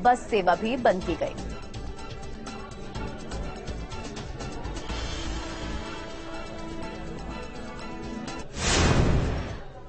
बस सेवा भी बंद की गई।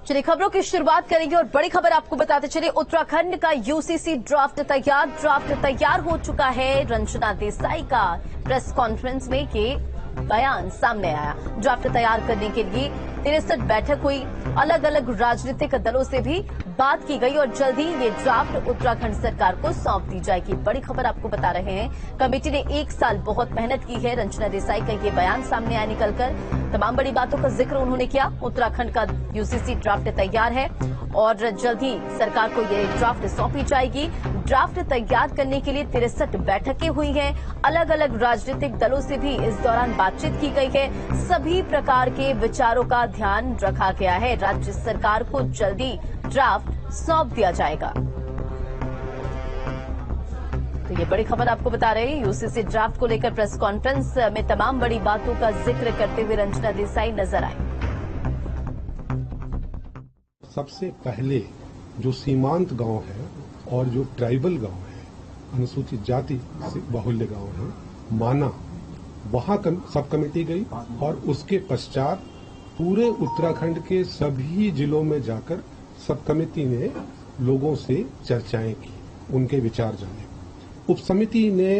चलिए खबरों की शुरुआत करेंगे और बड़ी खबर आपको बताते चलिए, उत्तराखंड का यूसीसी ड्राफ्ट तैयार हो चुका है। रंजना देसाई का प्रेस कॉन्फ्रेंस में ये बयान सामने आया। ड्राफ्ट तैयार करने के लिए 63 बैठक हुई, अलग अलग राजनीतिक दलों से भी बात की गई और जल्द ही ये ड्राफ्ट उत्तराखंड सरकार को सौंप दी जाएगी। बड़ी खबर आपको बता रहे हैं, कमेटी ने 1 साल बहुत मेहनत की है। रंजना देसाई का ये बयान सामने आया निकलकर, तमाम बड़ी बातों का जिक्र उन्होंने किया। उत्तराखंड का यूसीसी ड्राफ्ट तैयार है और जल्द ही सरकार को ये ड्राफ्ट सौंपी जाएगी। ड्राफ्ट तैयार करने के लिए 63 बैठकें हुई हैं, अलग अलग राजनीतिक दलों से भी इस दौरान बातचीत की गई है। सभी प्रकार के विचारों का ध्यान रखा गया है। राज्य सरकार को जल्दी ड्राफ्ट सौंप दिया जाएगा। तो ये बड़ी खबर आपको बता रहे हैं, यूसीसी ड्राफ्ट को लेकर प्रेस कॉन्फ्रेंस में तमाम बड़ी बातों का जिक्र करते हुए रंजना देसाई नजर आई। सबसे पहले जो सीमांत गांव है और जो ट्राइबल गांव है, अनुसूचित जाति बाहुल्य गांव है, माना, वहां सब कमेटी गई और उसके पश्चात पूरे उत्तराखंड के सभी जिलों में जाकर सब कमेटी ने लोगों से चर्चाएं की, उनके विचार जाने। उप समिति ने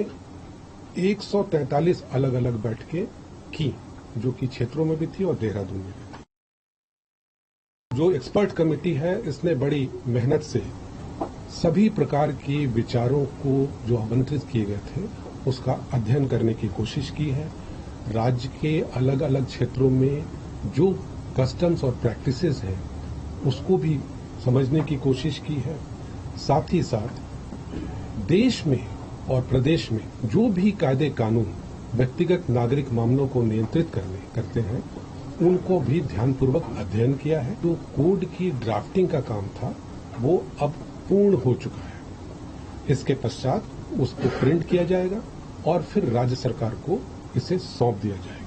143 अलग अलग बैठकें की, जो कि क्षेत्रों में भी थी और देहरादून में भी थी। जो एक्सपर्ट कमेटी है, इसने बड़ी मेहनत से सभी प्रकार के विचारों को जो आमंत्रित किए गए थे उसका अध्ययन करने की कोशिश की है। राज्य के अलग अलग क्षेत्रों में जो कस्टम्स और प्रैक्टिसेस हैं उसको भी समझने की कोशिश की है। साथ ही साथ देश में और प्रदेश में जो भी कायदे कानून व्यक्तिगत नागरिक मामलों को नियंत्रित करते हैं उनको भी ध्यानपूर्वक अध्ययन किया है। जो कोड की ड्राफ्टिंग का काम था वो अब पूर्ण हो चुका है। इसके पश्चात उसको प्रिंट किया जाएगा और फिर राज्य सरकार को इसे सौंप दिया जाएगा।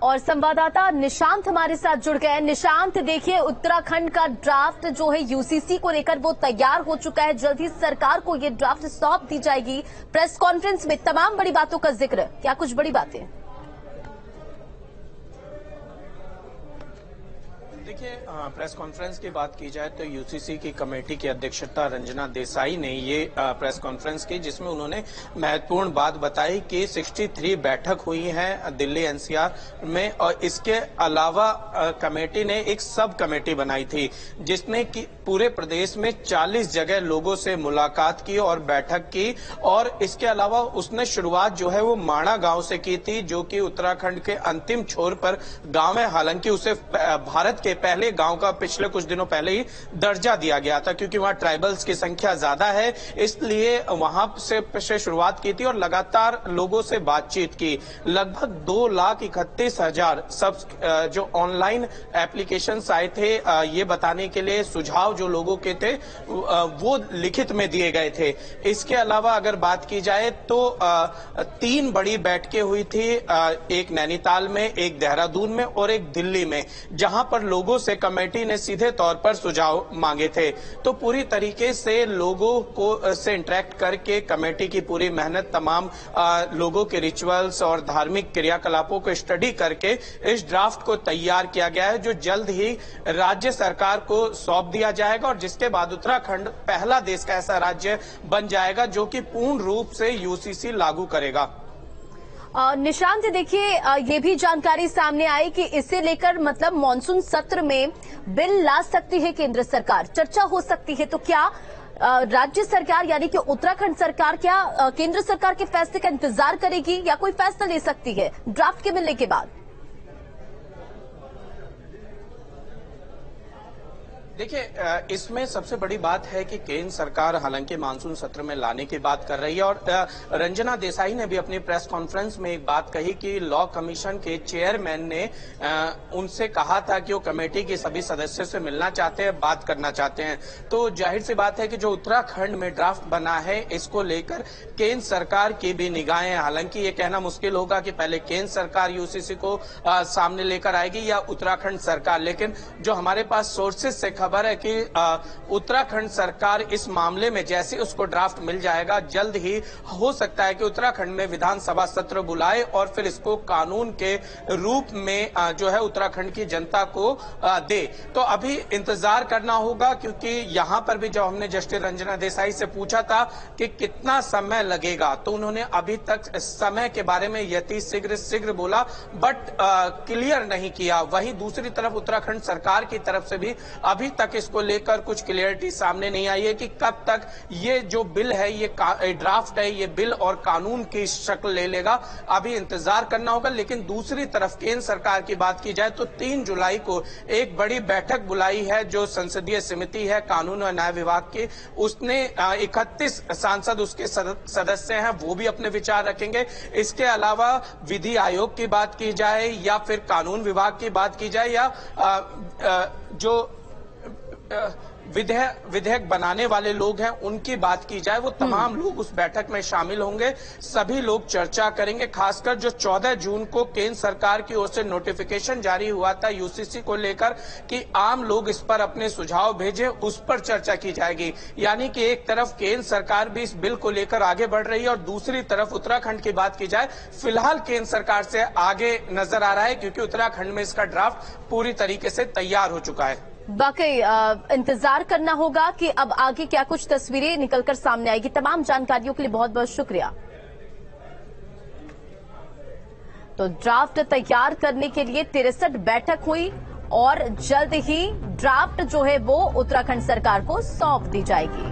और संवाददाता निशांत हमारे साथ जुड़ गए हैं। निशांत, देखिए उत्तराखंड का ड्राफ्ट जो है यूसीसी को लेकर वो तैयार हो चुका है, जल्द ही सरकार को ये ड्राफ्ट सौंप दी जाएगी। प्रेस कॉन्फ्रेंस में तमाम बड़ी बातों का जिक्र, क्या कुछ बड़ी बातें? देखिए, प्रेस कॉन्फ्रेंस की बात की जाए तो यूसीसी की कमेटी की अध्यक्षता रंजना देसाई ने ये प्रेस कॉन्फ्रेंस की, जिसमें उन्होंने महत्वपूर्ण बात बताई कि 63 बैठक हुई है दिल्ली एनसीआर में और इसके अलावा कमेटी ने एक सब कमेटी बनाई थी जिसने कि पूरे प्रदेश में 40 जगह लोगों से मुलाकात की और बैठक की। और इसके अलावा उसने शुरुआत जो है वो माणा गांव से की थी, जो कि उत्तराखंड के अंतिम छोर पर गांव है। हालांकि उसे भारत के पहले गांव का पिछले कुछ दिनों पहले ही दर्जा दिया गया था, क्योंकि वहां ट्राइबल्स की संख्या ज्यादा है, इसलिए वहां से शुरुआत की थी और लगातार लोगों से बातचीत की। लगभग 2,31,000 सब जो ऑनलाइन एप्लीकेशन आए थे ये बताने के लिए, सुझाव जो लोगों के थे वो लिखित में दिए गए थे। इसके अलावा अगर बात की जाए तो 3 बड़ी बैठकें हुई थी, एक नैनीताल में, एक देहरादून में और एक दिल्ली में, जहां पर लोगों से कमेटी ने सीधे तौर पर सुझाव मांगे थे। तो पूरी तरीके से लोगों को से इंटरेक्ट करके कमेटी की पूरी मेहनत, तमाम लोगों के रिचुअल्स और धार्मिक क्रियाकलापों को स्टडी करके इस ड्राफ्ट को तैयार किया गया है, जो जल्द ही राज्य सरकार को सौंप दिया जाएगा और जिसके बाद उत्तराखंड पहला देश का ऐसा राज्य बन जाएगा जो कि पूर्ण रूप से यूसीसी लागू करेगा। निशांत, देखिए ये भी जानकारी सामने आई कि इसे लेकर मतलब मानसून सत्र में बिल ला सकती है केंद्र सरकार, चर्चा हो सकती है। तो क्या राज्य सरकार यानी कि उत्तराखंड सरकार क्या केंद्र सरकार के फैसले का इंतजार करेगी या कोई फैसला ले सकती है ड्राफ्ट के मिलने के बाद? देखिए, इसमें सबसे बड़ी बात है कि केंद्र सरकार हालांकि मानसून सत्र में लाने की बात कर रही है और रंजना देसाई ने भी अपनी प्रेस कॉन्फ्रेंस में एक बात कही कि लॉ कमीशन के चेयरमैन ने उनसे कहा था कि वो कमेटी के सभी सदस्यों से मिलना चाहते हैं, बात करना चाहते हैं। तो जाहिर सी बात है कि जो उत्तराखंड में ड्राफ्ट बना है इसको लेकर केंद्र सरकार की भी निगाहें, हालांकि ये कहना मुश्किल होगा कि पहले केंद्र सरकार यूसीसी को सामने लेकर आएगी या उत्तराखंड सरकार, लेकिन जो हमारे पास सोर्सेज से खबर है कि उत्तराखंड सरकार इस मामले में जैसे उसको ड्राफ्ट मिल जाएगा, जल्द ही हो सकता है कि उत्तराखंड में विधानसभा सत्र बुलाए और फिर इसको कानून के रूप में जो है उत्तराखंड की जनता को दे। तो अभी इंतजार करना होगा, क्योंकि यहां पर भी जब हमने जस्टिस रंजना देसाई से पूछा था कि कितना समय लगेगा, तो उन्होंने अभी तक समय के बारे में यति शीघ्र बोला, बट क्लियर नहीं किया। वहीं दूसरी तरफ उत्तराखंड सरकार की तरफ से भी अभी तक इसको लेकर कुछ क्लियरिटी सामने नहीं आई है कि कब तक ये जो बिल है, ये ड्राफ्ट है, ये बिल और कानून की शक्ल ले लेगा। अभी इंतजार करना होगा। लेकिन दूसरी तरफ केंद्र सरकार की बात की जाए तो 3 जुलाई को एक बड़ी बैठक बुलाई है जो संसदीय समिति है कानून और न्याय विभाग की। उसने 31 सांसद उसके सदस्य हैं, वो भी अपने विचार रखेंगे। इसके अलावा विधि आयोग की बात की जाए या फिर कानून विभाग की बात की जाए या जो विधेयक बनाने वाले लोग हैं उनकी बात की जाए, वो तमाम लोग उस बैठक में शामिल होंगे। सभी लोग चर्चा करेंगे। खासकर जो 14 जून को केंद्र सरकार की ओर से नोटिफिकेशन जारी हुआ था यूसीसी को लेकर कि आम लोग इस पर अपने सुझाव भेजें, उस पर चर्चा की जाएगी। यानी कि एक तरफ केंद्र सरकार भी इस बिल को लेकर आगे बढ़ रही है और दूसरी तरफ उत्तराखंड की बात की जाए, फिलहाल केंद्र सरकार से आगे नजर आ रहा है, क्योंकि उत्तराखंड में इसका ड्राफ्ट पूरी तरीके से तैयार हो चुका है। वाकई इंतजार करना होगा कि अब आगे क्या कुछ तस्वीरें निकलकर सामने आएगी। तमाम जानकारियों के लिए बहुत बहुत शुक्रिया। तो ड्राफ्ट तैयार करने के लिए 63 बैठक हुई और जल्द ही ड्राफ्ट जो है वो उत्तराखंड सरकार को सौंप दी जाएगी।